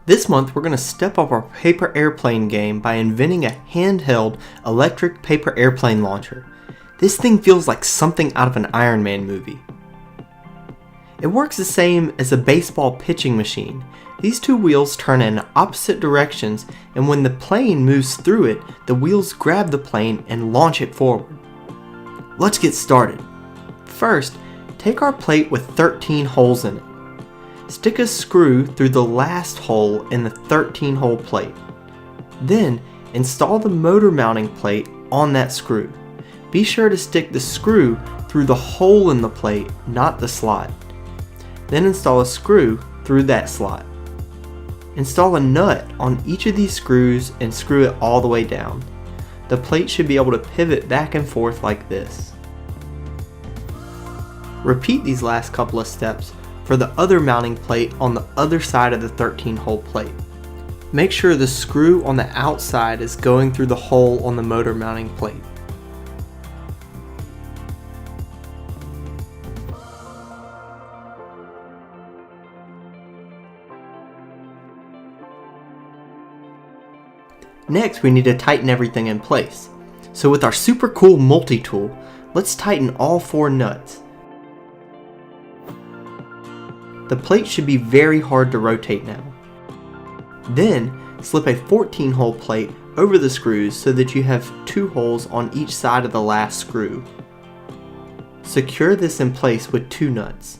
This month we're going to step up our paper airplane game by inventing a handheld electric paper airplane launcher. This thing feels like something out of an Iron Man movie. It works the same as a baseball pitching machine. These two wheels turn in opposite directions, and when the plane moves through it, the wheels grab the plane and launch it forward. Let's get started. First, take our plate with 13 holes in it. Stick a screw through the last hole in the 13-hole plate. Then, install the motor mounting plate on that screw. Be sure to stick the screw through the hole in the plate, not the slot. Then install a screw through that slot. Install a nut on each of these screws and screw it all the way down. The plate should be able to pivot back and forth like this. Repeat these last couple of steps for the other mounting plate on the other side of the 13-hole plate. Make sure the screw on the outside is going through the hole on the motor mounting plate. Next, we need to tighten everything in place. So with our super cool multi-tool, let's tighten all 4 nuts. The plate should be very hard to rotate now. Then, slip a 14-hole plate over the screws so that you have 2 holes on each side of the last screw. Secure this in place with 2 nuts.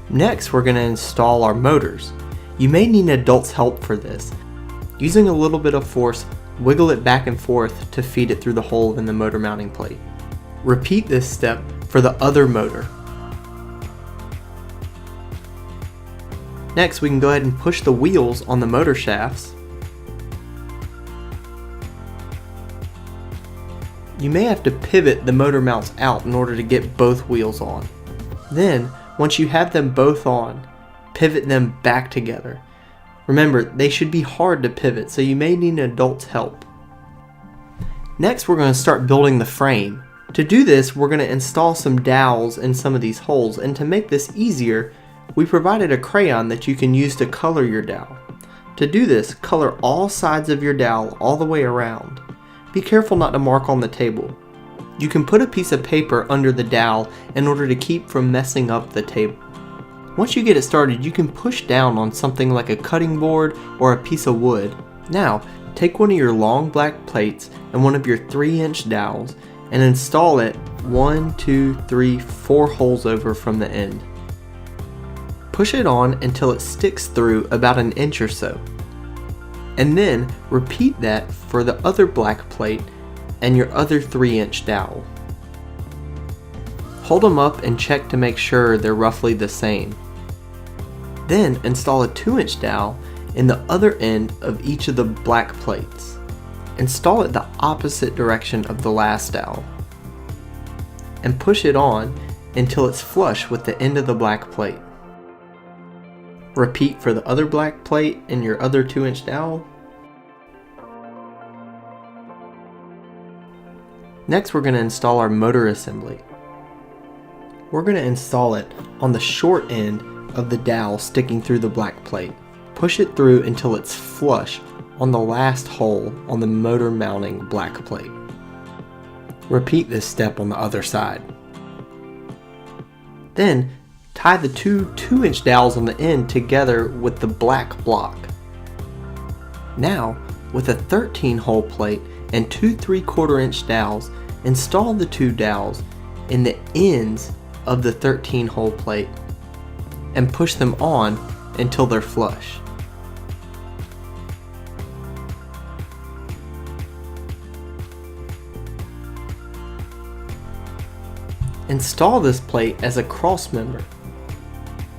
Next, we're going to install our motors. You may need an adult's help for this. Using a little bit of force, wiggle it back and forth to feed it through the hole in the motor mounting plate. Repeat this step for the other motor. Next, we can go ahead and push the wheels on the motor shafts. You may have to pivot the motor mounts out in order to get both wheels on. Then, once you have them both on, pivot them back together. Remember, they should be hard to pivot, so you may need an adult's help. Next, we're going to start building the frame. To do this, we're going to install some dowels in some of these holes, and to make this easier, we provided a crayon that you can use to color your dowel. To do this, color all sides of your dowel all the way around. Be careful not to mark on the table. You can put a piece of paper under the dowel in order to keep from messing up the table. Once you get it started, you can push down on something like a cutting board or a piece of wood. Now, take one of your long black plates and one of your 3-inch dowels and install it 1, 2, 3, 4 holes over from the end. Push it on until it sticks through about an inch or so. And then repeat that for the other black plate and your other 3-inch dowel. Hold them up and check to make sure they're roughly the same. Then install a 2-inch dowel in the other end of each of the black plates. Install it the opposite direction of the last dowel. And push it on until it's flush with the end of the black plate. Repeat for the other black plate and your other 2-inch dowel. Next, we're going to install our motor assembly. We're going to install it on the short end of the dowel sticking through the black plate. Push it through until it's flush on the last hole on the motor mounting black plate. Repeat this step on the other side. Then, tie the 2-inch dowels on the end together with the black block. Now, with a 13-hole plate and 2 3/4-inch dowels, install the 2 dowels in the ends of the 13-hole plate and push them on until they're flush. Install this plate as a cross member.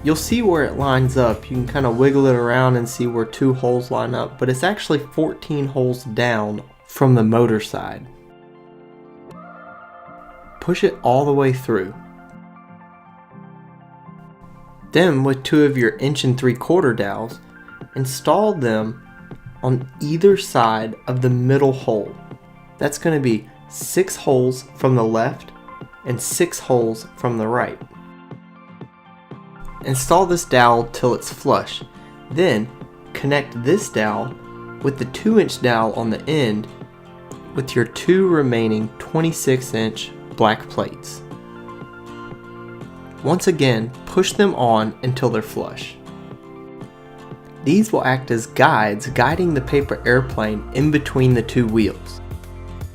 You'll see where it lines up. You can kind of wiggle it around and see where 2 holes line up, but it's actually 14 holes down from the motor side. Push it all the way through. Then, with 2 of your 1 3/4 dowels, install them on either side of the middle hole. That's going to be 6 holes from the left and 6 holes from the right. Install this dowel till it's flush. Then, connect this dowel with the 2-inch dowel on the end with your 2 remaining 26-inch black plates. Once again, push them on until they're flush. These will act as guides guiding the paper airplane in between the 2 wheels.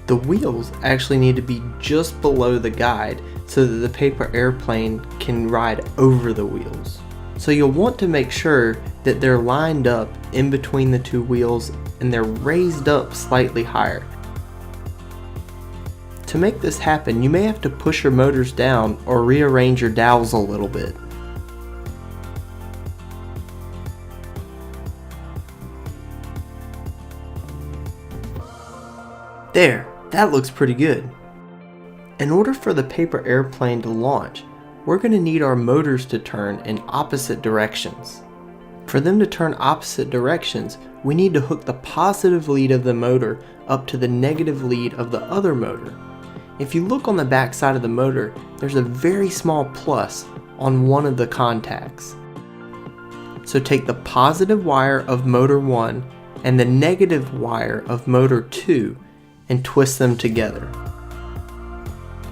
The wheels actually need to be just below the guide so that the paper airplane can ride over the wheels. So you'll want to make sure that they're lined up in between the 2 wheels and they're raised up slightly higher. To make this happen, you may have to push your motors down or rearrange your dowels a little bit. There, that looks pretty good. In order for the paper airplane to launch, we're going to need our motors to turn in opposite directions. For them to turn opposite directions, we need to hook the positive lead of the motor up to the negative lead of the other motor. If you look on the back side of the motor, there's a very small plus on one of the contacts. So take the positive wire of motor 1 and the negative wire of motor 2 and twist them together.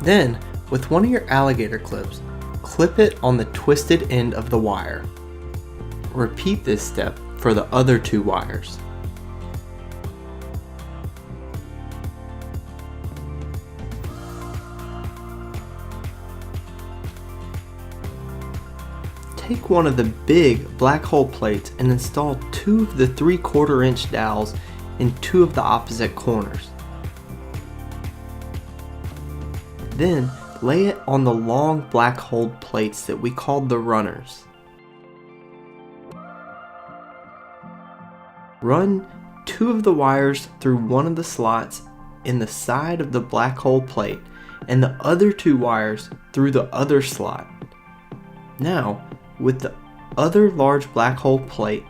Then, with one of your alligator clips, clip it on the twisted end of the wire. Repeat this step for the other 2 wires. Take one of the big black hole plates and install 2 of the 3/4 inch dowels in 2 of the opposite corners. Then lay it on the long black hole plates that we called the runners. Run 2 of the wires through one of the slots in the side of the black hole plate and the other 2 wires through the other slot. Now, with the other large black hole plate,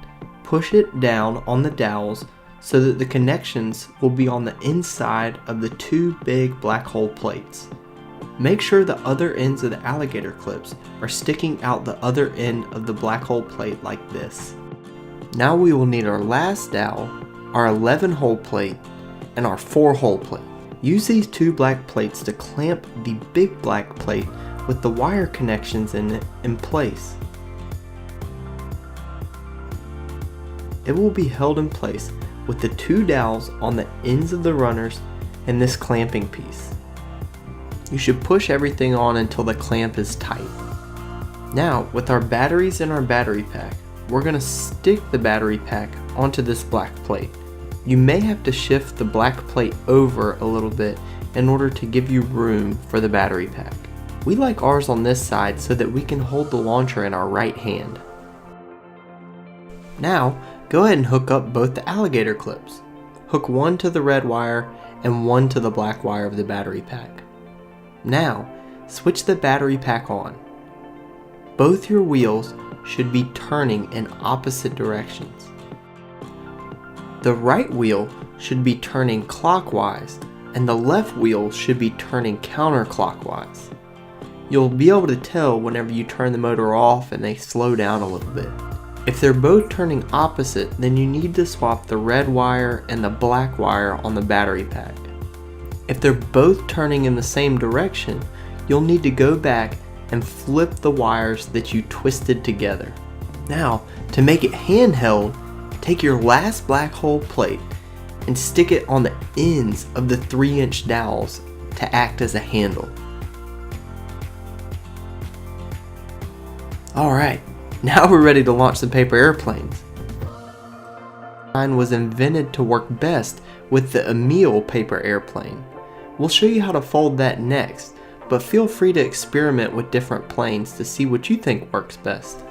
push it down on the dowels so that the connections will be on the inside of the 2 big black hole plates. Make sure the other ends of the alligator clips are sticking out the other end of the black hole plate like this. Now we will need our last dowel, our 11-hole plate, and our 4-hole plate. Use these 2 black plates to clamp the big black plate with the wire connections in it in place. It will be held in place with the 2 dowels on the ends of the runners and this clamping piece. You should push everything on until the clamp is tight. Now, with our batteries in our battery pack, we're going to stick the battery pack onto this black plate. You may have to shift the black plate over a little bit in order to give you room for the battery pack. We like ours on this side so that we can hold the launcher in our right hand. Now, go ahead and hook up both the alligator clips. Hook one to the red wire and one to the black wire of the battery pack. Now, switch the battery pack on. Both your wheels should be turning in opposite directions. The right wheel should be turning clockwise and the left wheel should be turning counterclockwise. You'll be able to tell whenever you turn the motor off and they slow down a little bit. If they're both turning opposite, then you need to swap the red wire and the black wire on the battery pack. If they're both turning in the same direction, you'll need to go back and flip the wires that you twisted together. Now, to make it handheld, take your last black hole plate and stick it on the ends of the 3-inch dowels to act as a handle. Alright, now we're ready to launch the paper airplanes. Mine was invented to work best with the Emil paper airplane. We'll show you how to fold that next, but feel free to experiment with different planes to see what you think works best.